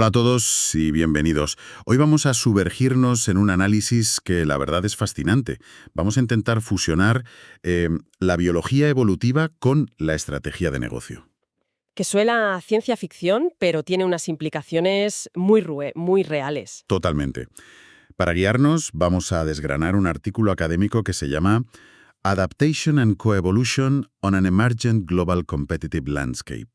Hola a todos y bienvenidos. Hoy vamos a sumergirnos en un análisis que la verdad es fascinante. Vamos a intentar fusionar la biología evolutiva con la estrategia de negocio. Que suena a ciencia ficción, pero tiene unas implicaciones muy reales. Totalmente. Para guiarnos, vamos a desgranar un artículo académico que se llama Adaptation and Coevolution on an Emergent Global Competitive Landscape.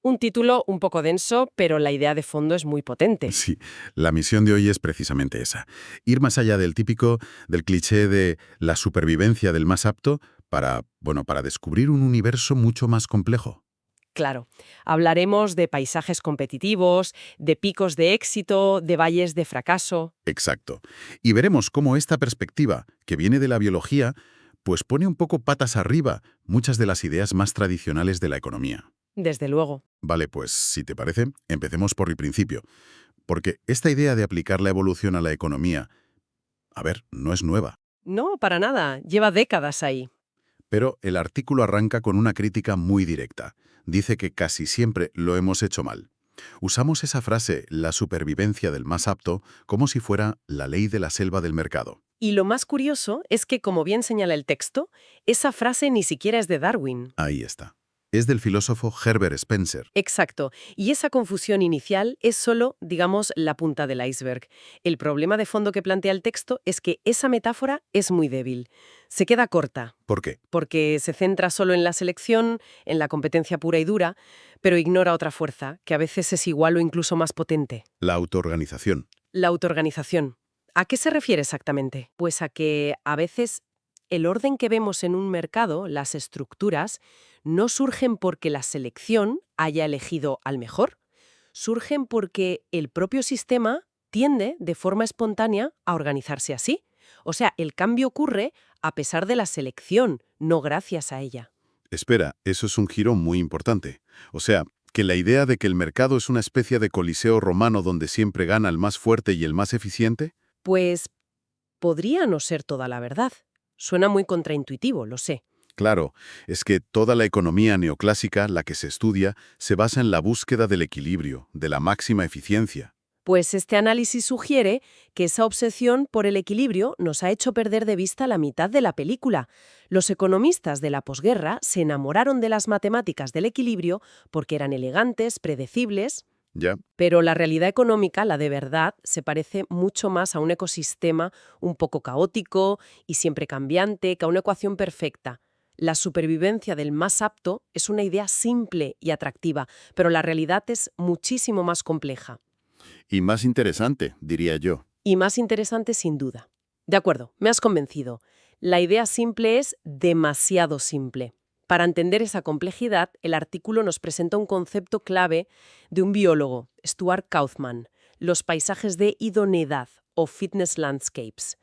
Un título un poco denso, pero la idea de fondo es muy potente. Sí, la misión de hoy es precisamente esa. Ir más allá del cliché de la supervivencia del más apto para descubrir un universo mucho más complejo. Claro, hablaremos de paisajes competitivos, de picos de éxito, de valles de fracaso. Exacto. Y veremos cómo esta perspectiva, que viene de la biología, pues pone un poco patas arriba muchas de las ideas más tradicionales de la economía. Desde luego. Vale, pues si te parece, empecemos por el principio. Porque esta idea de aplicar la evolución a la economía, no es nueva. No, para nada. Lleva décadas ahí. Pero el artículo arranca con una crítica muy directa. Dice que casi siempre lo hemos hecho mal. Usamos esa frase, la supervivencia del más apto, como si fuera la ley de la selva del mercado. Y lo más curioso es que, como bien señala el texto, esa frase ni siquiera es de Darwin. Ahí está. Es del filósofo Herbert Spencer. Exacto. Y esa confusión inicial es solo, digamos, la punta del iceberg. El problema de fondo que plantea el texto es que esa metáfora es muy débil. Se queda corta, ¿Por qué? porque se centra solo en la selección, en la competencia pura y dura, pero ignora otra fuerza, que a veces es igual o incluso más potente: La autoorganización. la autoorganización. ¿A qué se refiere exactamente? Pues a que a veces el orden que vemos en un mercado, las estructuras, no surgen porque la selección haya elegido al mejor, surgen porque el propio sistema tiende de forma espontánea a organizarse así. O sea, el cambio ocurre a pesar de la selección, no gracias a ella. Espera, eso es un giro muy importante. O sea, que la idea de que el mercado es una especie de coliseo romano donde siempre gana el más fuerte y el más eficiente. Pues podría no ser toda la verdad. Suena muy contraintuitivo, lo sé. Claro, es que toda la economía neoclásica, la que se estudia, se basa en la búsqueda del equilibrio, de la máxima eficiencia. Pues este análisis sugiere que esa obsesión por el equilibrio nos ha hecho perder de vista la mitad de la película. Los economistas de la posguerra se enamoraron de las matemáticas del equilibrio porque eran elegantes, predecibles, ¿Ya? pero la realidad económica, la de verdad, se parece mucho más a un ecosistema un poco caótico y siempre cambiante que a una ecuación perfecta. La supervivencia del más apto es una idea simple y atractiva, pero la realidad es muchísimo más compleja. Y más interesante, diría yo. Y más interesante sin duda. De acuerdo, me has convencido. La idea simple es demasiado simple. Para entender esa complejidad, el artículo nos presenta un concepto clave de un biólogo, Stuart Kauffman: los paisajes de idoneidad o fitness landscapes.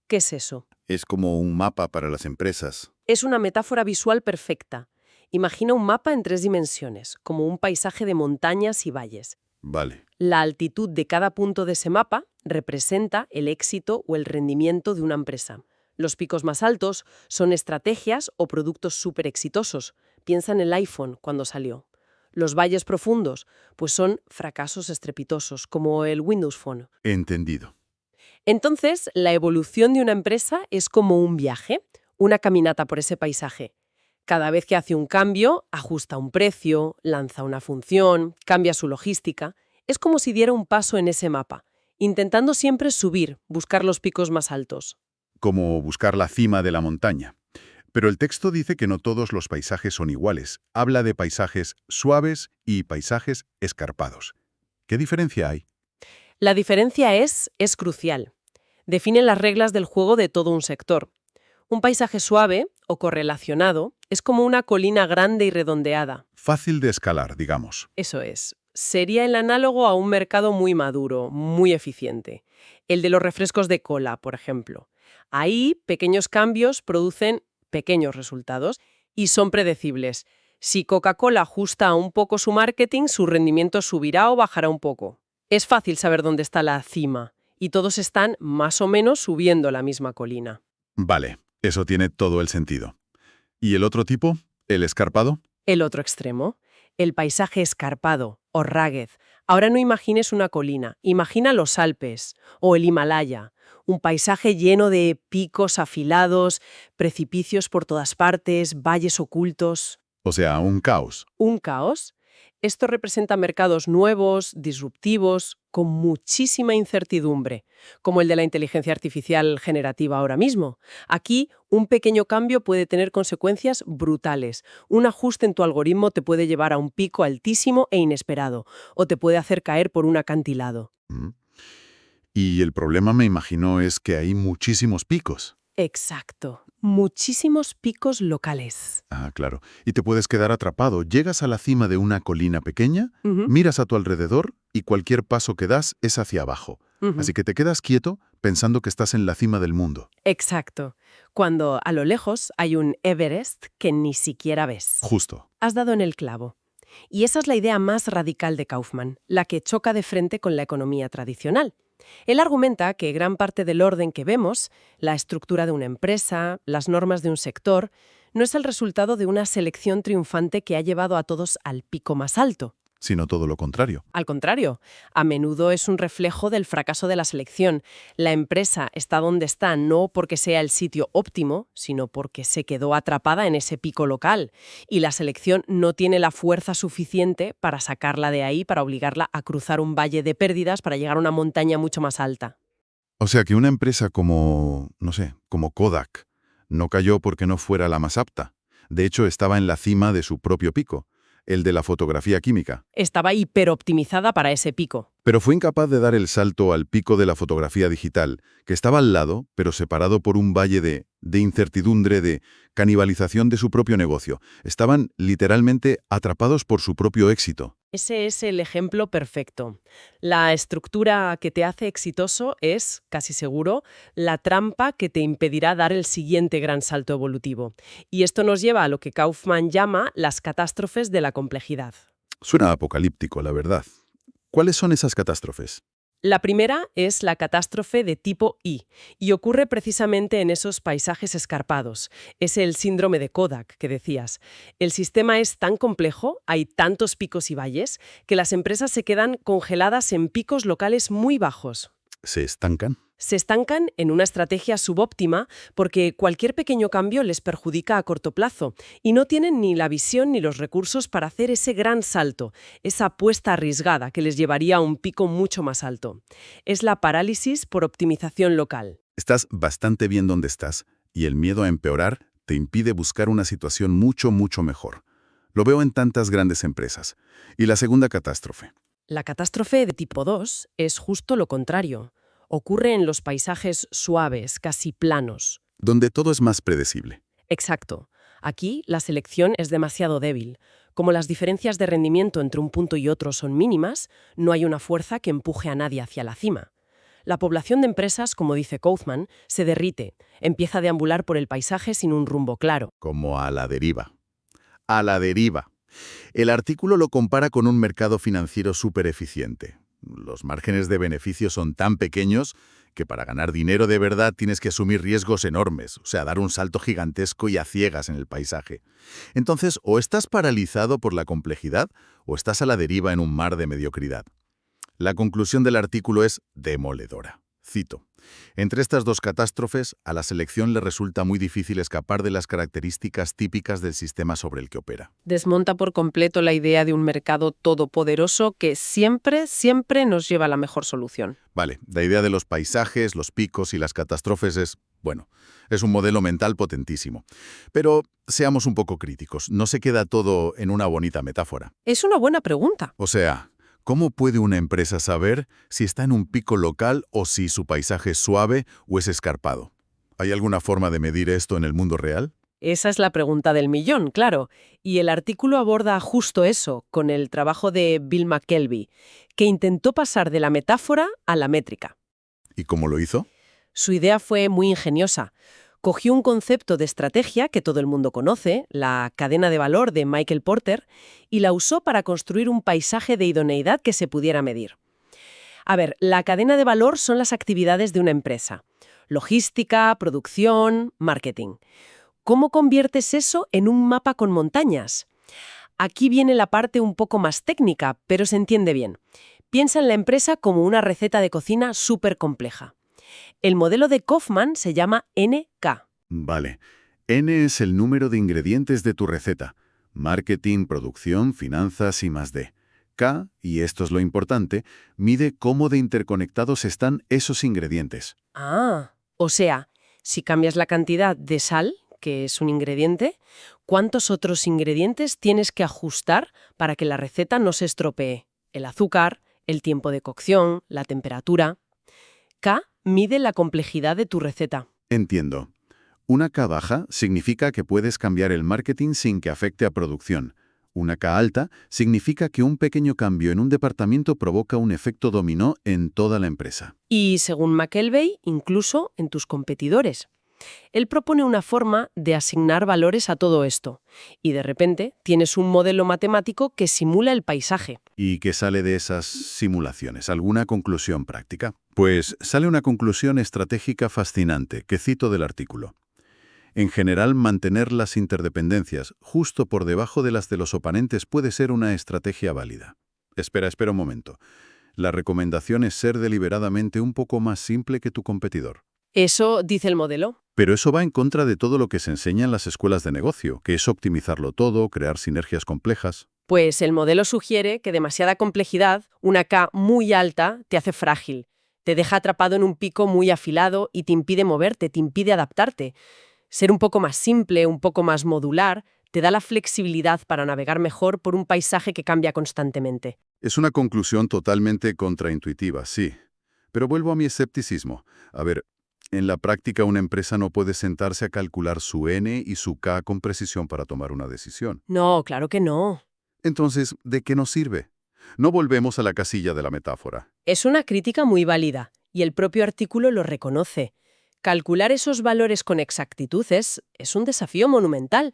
¿Qué es eso? Es como un mapa para las empresas. Es una metáfora visual perfecta. Imagina un mapa en 3 dimensiones, como un paisaje de montañas y valles. Vale. La altitud de cada punto de ese mapa representa el éxito o el rendimiento de una empresa. Los picos más altos son estrategias o productos súper exitosos. Piensa en el iPhone cuando salió. Los valles profundos, pues son fracasos estrepitosos, como el Windows Phone. Entendido. Entonces, la evolución de una empresa es como un viaje, una caminata por ese paisaje. Cada vez que hace un cambio, ajusta un precio, lanza una función, cambia su logística. Es como si diera un paso en ese mapa, intentando siempre subir, buscar los picos más altos. Como buscar la cima de la montaña. Pero el texto dice que no todos los paisajes son iguales. Habla de paisajes suaves y paisajes escarpados. ¿Qué diferencia hay? La diferencia es crucial. Define las reglas del juego de todo un sector. Un paisaje suave o correlacionado es como una colina grande y redondeada. Fácil de escalar, digamos. Eso es. Sería el análogo a un mercado muy maduro, muy eficiente. El de los refrescos de cola, por ejemplo. Ahí, pequeños cambios producen pequeños resultados y son predecibles. Si Coca-Cola ajusta un poco su marketing, su rendimiento subirá o bajará un poco. Es fácil saber dónde está la cima, y todos están más o menos subiendo la misma colina. Vale, eso tiene todo el sentido. ¿Y el otro tipo? ¿El escarpado? El otro extremo, el paisaje escarpado o rugged, Ahora no imagines una colina, imagina los Alpes o el Himalaya, un paisaje lleno de picos afilados, precipicios por todas partes, valles ocultos. O sea, un caos. Un caos. Esto representa mercados nuevos, disruptivos, con muchísima incertidumbre, como el de la inteligencia artificial generativa ahora mismo. Aquí, un pequeño cambio puede tener consecuencias brutales. Un ajuste en tu algoritmo te puede llevar a un pico altísimo e inesperado, o te puede hacer caer por un acantilado. Mm. Y el problema, me imagino, es que hay muchísimos picos. Exacto. Muchísimos picos locales. Ah, claro. Y te puedes quedar atrapado. Llegas a la cima de una colina pequeña, Ujú, miras a tu alrededor y cualquier paso que das es hacia abajo. ujú. Así que te quedas quieto pensando que estás en la cima del mundo. Exacto. Cuando a lo lejos hay un Everest que ni siquiera ves. Justo. Has dado en el clavo. Y esa es la idea más radical de Kaufman, la que choca de frente con la economía tradicional. Él argumenta que gran parte del orden que vemos, la estructura de una empresa, las normas de un sector, no es el resultado de una selección triunfante que ha llevado a todos al pico más alto. Sino todo lo contrario. Al contrario, a menudo es un reflejo del fracaso de la selección. La empresa está donde está no porque sea el sitio óptimo, sino porque se quedó atrapada en ese pico local. Y la selección no tiene la fuerza suficiente para sacarla de ahí, para obligarla a cruzar un valle de pérdidas para llegar a una montaña mucho más alta. O sea que una empresa como, no sé, como Kodak, no cayó porque no fuera la más apta. De hecho, estaba en la cima de su propio pico, el de la fotografía química. Estaba hiperoptimizada para ese pico. Pero fue incapaz de dar el salto al pico de la fotografía digital, que estaba al lado, pero separado por un valle de incertidumbre, de canibalización de su propio negocio. Estaban literalmente atrapados por su propio éxito. Ese es el ejemplo perfecto. La estructura que te hace exitoso es, casi seguro, la trampa que te impedirá dar el siguiente gran salto evolutivo. Y esto nos lleva a lo que Kaufman llama las catástrofes de la complejidad. Suena apocalíptico, la verdad. ¿Cuáles son esas catástrofes? La primera es la catástrofe de tipo I, y ocurre precisamente en esos paisajes escarpados. Es el síndrome de Kodak que decías. El sistema es tan complejo, hay tantos picos y valles, que las empresas se quedan congeladas en picos locales muy bajos. ¿Se estancan? Se estancan en una estrategia subóptima porque cualquier pequeño cambio les perjudica a corto plazo y no tienen ni la visión ni los recursos para hacer ese gran salto, esa apuesta arriesgada que les llevaría a un pico mucho más alto. Es la parálisis por optimización local. Estás bastante bien donde estás y el miedo a empeorar te impide buscar una situación mucho, mucho mejor. Lo veo en tantas grandes empresas. Y la segunda catástrofe. La catástrofe de tipo 2 es justo lo contrario. Ocurre en los paisajes suaves, casi planos. Donde todo es más predecible. Exacto. Aquí la selección es demasiado débil. Como las diferencias de rendimiento entre un punto y otro son mínimas, no hay una fuerza que empuje a nadie hacia la cima. La población de empresas, como dice Kaufman, se derrite, empieza a deambular por el paisaje sin un rumbo claro. Como a la deriva. A la deriva. El artículo lo compara con un mercado financiero súper eficiente. Los márgenes de beneficio son tan pequeños que para ganar dinero de verdad tienes que asumir riesgos enormes, o sea, dar un salto gigantesco y a ciegas en el paisaje. Entonces, o estás paralizado por la complejidad o estás a la deriva en un mar de mediocridad. La conclusión del artículo es demoledora. Cito. Entre estas dos catástrofes, a la selección le resulta muy difícil escapar de las características típicas del sistema sobre el que opera. Desmonta por completo la idea de un mercado todopoderoso que siempre nos lleva a la mejor solución. Vale, la idea de los paisajes, los picos y las catástrofes es, bueno, es un modelo mental potentísimo. Pero seamos un poco críticos, no se queda todo en una bonita metáfora. Es una buena pregunta. O sea, ¿cómo puede una empresa saber si está en un pico local o si su paisaje es suave o es escarpado? ¿Hay alguna forma de medir esto en el mundo real? Esa es la pregunta del millón, claro. Y el artículo aborda justo eso, con el trabajo de Bill McKelvey, que intentó pasar de la metáfora a la métrica. ¿Y cómo lo hizo? Su idea fue muy ingeniosa. Cogió un concepto de estrategia que todo el mundo conoce, la cadena de valor de Michael Porter, y la usó para construir un paisaje de idoneidad que se pudiera medir. A ver, la cadena de valor son las actividades de una empresa. Logística, producción, marketing. ¿Cómo conviertes eso en un mapa con montañas? Aquí viene la parte un poco más técnica, pero se entiende bien. Piensa en la empresa como una receta de cocina súper compleja. El modelo de Kaufman se llama NK. Vale. N es el número de ingredientes de tu receta. Marketing, producción, finanzas y más D. K, y esto es lo importante, mide cómo de interconectados están esos ingredientes. Ah, o sea, si cambias la cantidad de sal, que es un ingrediente, ¿cuántos otros ingredientes tienes que ajustar para que la receta no se estropee? El azúcar, el tiempo de cocción, la temperatura. K mide la complejidad de tu receta. Entiendo. Una K baja significa que puedes cambiar el marketing sin que afecte a producción. Una K alta significa que un pequeño cambio en un departamento provoca un efecto dominó en toda la empresa. Y según McElvey, incluso en tus competidores. Él propone una forma de asignar valores a todo esto. Y de repente tienes un modelo matemático que simula el paisaje. ¿Y qué sale de esas simulaciones? ¿Alguna conclusión práctica? Pues sale una conclusión estratégica fascinante que cito del artículo. En general, mantener las interdependencias justo por debajo de las de los oponentes puede ser una estrategia válida. Espera un momento. La recomendación es ser deliberadamente un poco más simple que tu competidor. Eso dice el modelo. Pero eso va en contra de todo lo que se enseña en las escuelas de negocio, que es optimizarlo todo, crear sinergias complejas. Pues el modelo sugiere que demasiada complejidad, una K muy alta, te hace frágil. Te deja atrapado en un pico muy afilado y te impide moverte, te impide adaptarte. Ser un poco más simple, un poco más modular, te da la flexibilidad para navegar mejor por un paisaje que cambia constantemente. Es una conclusión totalmente contraintuitiva, sí. Pero vuelvo a mi escepticismo. A ver, en la práctica una empresa no puede sentarse a calcular su N y su K con precisión para tomar una decisión. No, claro que no. Entonces, ¿de qué nos sirve? No volvemos a la casilla de la metáfora. Es una crítica muy válida, y el propio artículo lo reconoce. Calcular esos valores con exactitud es un desafío monumental.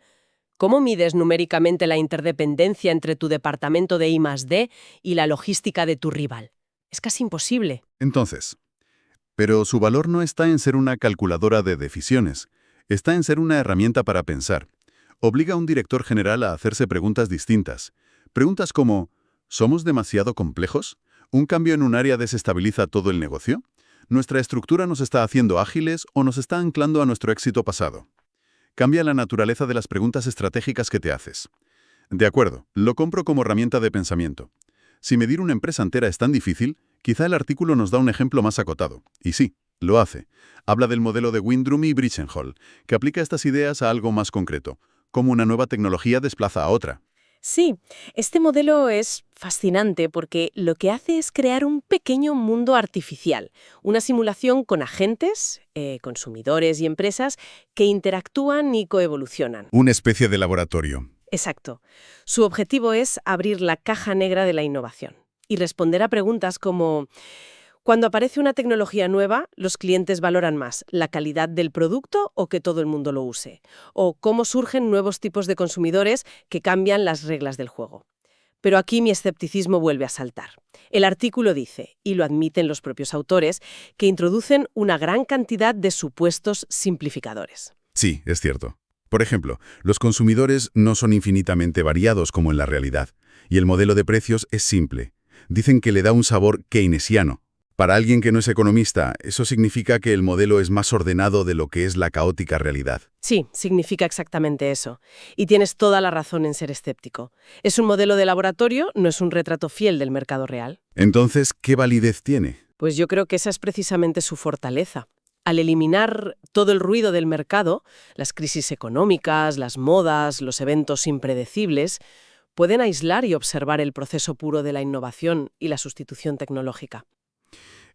¿Cómo mides numéricamente la interdependencia entre tu departamento de I+D y la logística de tu rival? Es casi imposible. Entonces, pero su valor no está en ser una calculadora de decisiones, está en ser una herramienta para pensar. Obliga a un director general a hacerse preguntas distintas. Preguntas como, ¿somos demasiado complejos? ¿Un cambio en un área desestabiliza todo el negocio? ¿Nuestra estructura nos está haciendo ágiles o nos está anclando a nuestro éxito pasado? Cambia la naturaleza de las preguntas estratégicas que te haces. De acuerdo, lo compro como herramienta de pensamiento. Si medir una empresa entera es tan difícil, quizá el artículo nos da un ejemplo más acotado. Y sí, lo hace. Habla del modelo de Windrum y Bridgenhall, que aplica estas ideas a algo más concreto, como una nueva tecnología desplaza a otra. Sí, este modelo es fascinante porque lo que hace es crear un pequeño mundo artificial, una simulación con agentes, consumidores y empresas que interactúan y coevolucionan. Una especie de laboratorio. Exacto. Su objetivo es abrir la caja negra de la innovación y responder a preguntas como: cuando aparece una tecnología nueva, los clientes valoran más la calidad del producto o que todo el mundo lo use, o cómo surgen nuevos tipos de consumidores que cambian las reglas del juego. Pero aquí mi escepticismo vuelve a saltar. El artículo dice, y lo admiten los propios autores, que introducen una gran cantidad de supuestos simplificadores. Sí, es cierto. Por ejemplo, los consumidores no son infinitamente variados como en la realidad, y el modelo de precios es simple. Dicen que le da un sabor keynesiano. Para alguien que no es economista, eso significa que el modelo es más ordenado de lo que es la caótica realidad. Sí, significa exactamente eso. Y tienes toda la razón en ser escéptico. Es un modelo de laboratorio, no es un retrato fiel del mercado real. Entonces, ¿qué validez tiene? Pues yo creo que esa es precisamente su fortaleza. Al eliminar todo el ruido del mercado, las crisis económicas, las modas, los eventos impredecibles, pueden aislar y observar el proceso puro de la innovación y la sustitución tecnológica.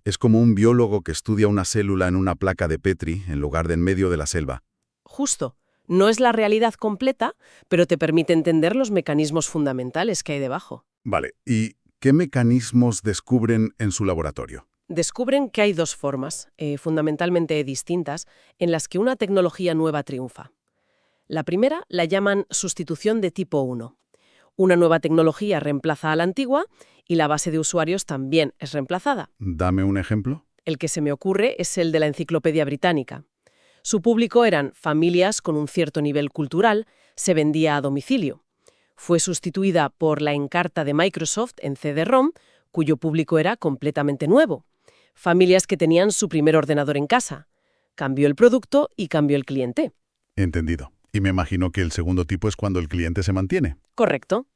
Es como un biólogo que estudia una célula en una placa de Petri en lugar de en medio de la selva. Justo. No es la realidad completa, pero te permite entender los mecanismos fundamentales que hay debajo. Vale, ¿y qué mecanismos descubren en su laboratorio? Descubren que hay dos formas, fundamentalmente distintas, en las que una tecnología nueva triunfa. La primera la llaman sustitución de tipo 1. Una nueva tecnología reemplaza a la antigua y la base de usuarios también es reemplazada. Dame un ejemplo. El que se me ocurre es el de la Enciclopedia Británica. Su público eran familias con un cierto nivel cultural, se vendía a domicilio. Fue sustituida por la Encarta de Microsoft en CD-ROM cuyo público era completamente nuevo. Familias que tenían su primer ordenador en casa. Cambió el producto y cambió el cliente. Entendido. Y me imagino que el segundo tipo es cuando el cliente se mantiene. Correcto.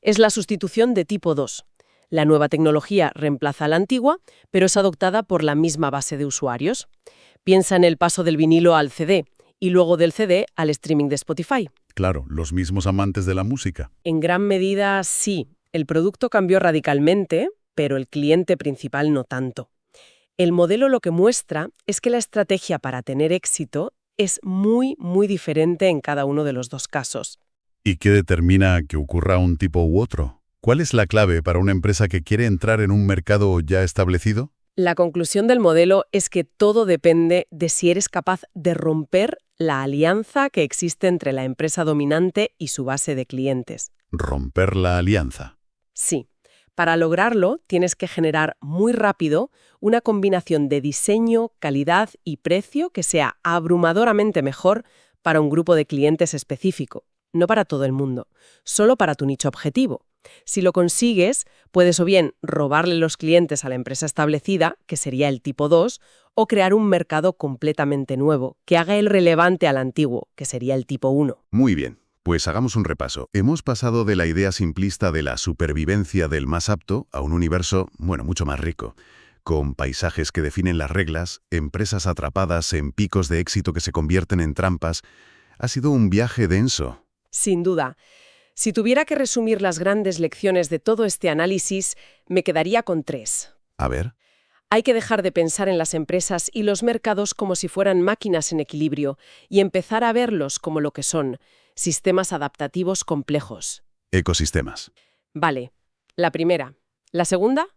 Es la sustitución de tipo 2. La nueva tecnología reemplaza a la antigua, pero es adoptada por la misma base de usuarios. Piensa en el paso del vinilo al CD y luego del CD al streaming de Spotify. Claro, los mismos amantes de la música. En gran medida, sí. El producto cambió radicalmente, pero el cliente principal no tanto. El modelo lo que muestra es que la estrategia para tener éxito es muy, muy diferente en cada uno de los dos casos. ¿Y qué determina que ocurra un tipo u otro? ¿Cuál es la clave para una empresa que quiere entrar en un mercado ya establecido? La conclusión del modelo es que todo depende de si eres capaz de romper la alianza que existe entre la empresa dominante y su base de clientes. Romper la alianza. Sí. Para lograrlo, tienes que generar muy rápido una combinación de diseño, calidad y precio que sea abrumadoramente mejor para un grupo de clientes específico, no para todo el mundo, solo para tu nicho objetivo. Si lo consigues, puedes o bien robarle los clientes a la empresa establecida, que sería el tipo 2, o crear un mercado completamente nuevo, que haga el relevante al antiguo, que sería el tipo 1. Muy bien. Pues hagamos un repaso. Hemos pasado de la idea simplista de la supervivencia del más apto a un universo, mucho más rico, con paisajes que definen las reglas, empresas atrapadas en picos de éxito que se convierten en trampas. Ha sido un viaje denso. Sin duda. Si tuviera que resumir las grandes lecciones de todo este análisis, me quedaría con 3. A ver. Hay que dejar de pensar en las empresas y los mercados como si fueran máquinas en equilibrio y empezar a verlos como lo que son: sistemas adaptativos complejos. Ecosistemas. Vale. La primera. ¿La segunda?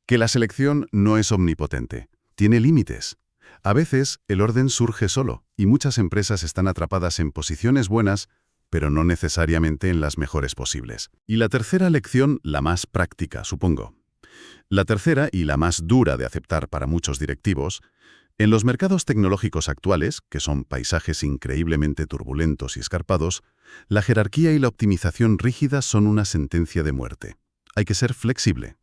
Que la selección no es omnipotente. Tiene límites. A veces, el orden surge solo, y muchas empresas están atrapadas en posiciones buenas, pero no necesariamente en las mejores posibles. Y la tercera lección, la más práctica, supongo. La tercera, y la más dura de aceptar para muchos directivos: en los mercados tecnológicos actuales, que son paisajes increíblemente turbulentos y escarpados, la jerarquía y la optimización rígida son una sentencia de muerte. Hay que ser flexible.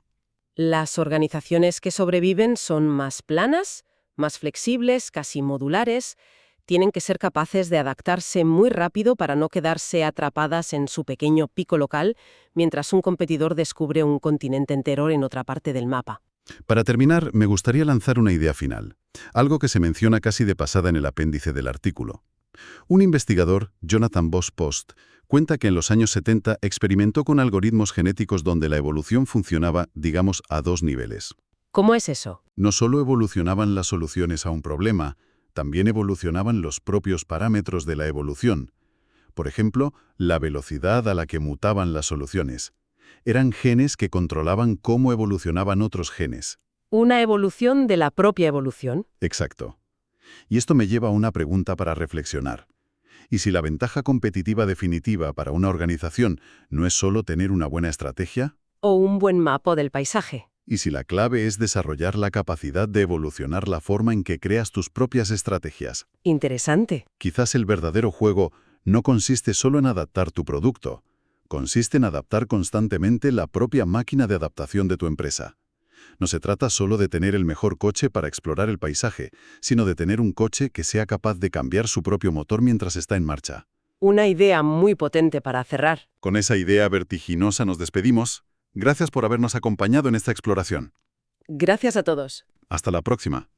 Las organizaciones que sobreviven son más planas, más flexibles, casi modulares. Tienen que ser capaces de adaptarse muy rápido para no quedarse atrapadas en su pequeño pico local mientras un competidor descubre un continente entero en otra parte del mapa. Para terminar, me gustaría lanzar una idea final, algo que se menciona casi de pasada en el apéndice del artículo. Un investigador, Jonathan Bosch-Post, cuenta que en los años 70 experimentó con algoritmos genéticos donde la evolución funcionaba, digamos, a 2 niveles. ¿Cómo es eso? No solo evolucionaban las soluciones a un problema, también evolucionaban los propios parámetros de la evolución. Por ejemplo, la velocidad a la que mutaban las soluciones. Eran genes que controlaban cómo evolucionaban otros genes. Una evolución de la propia evolución. Exacto. Y esto me lleva a una pregunta para reflexionar. ¿Y si la ventaja competitiva definitiva para una organización no es solo tener una buena estrategia? O un buen mapa del paisaje. ¿Y si la clave es desarrollar la capacidad de evolucionar la forma en que creas tus propias estrategias? Interesante. Quizás el verdadero juego no consiste solo en adaptar tu producto, consiste en adaptar constantemente la propia máquina de adaptación de tu empresa. No se trata solo de tener el mejor coche para explorar el paisaje, sino de tener un coche que sea capaz de cambiar su propio motor mientras está en marcha. Una idea muy potente para cerrar. Con esa idea vertiginosa nos despedimos. Gracias por habernos acompañado en esta exploración. Gracias a todos. Hasta la próxima.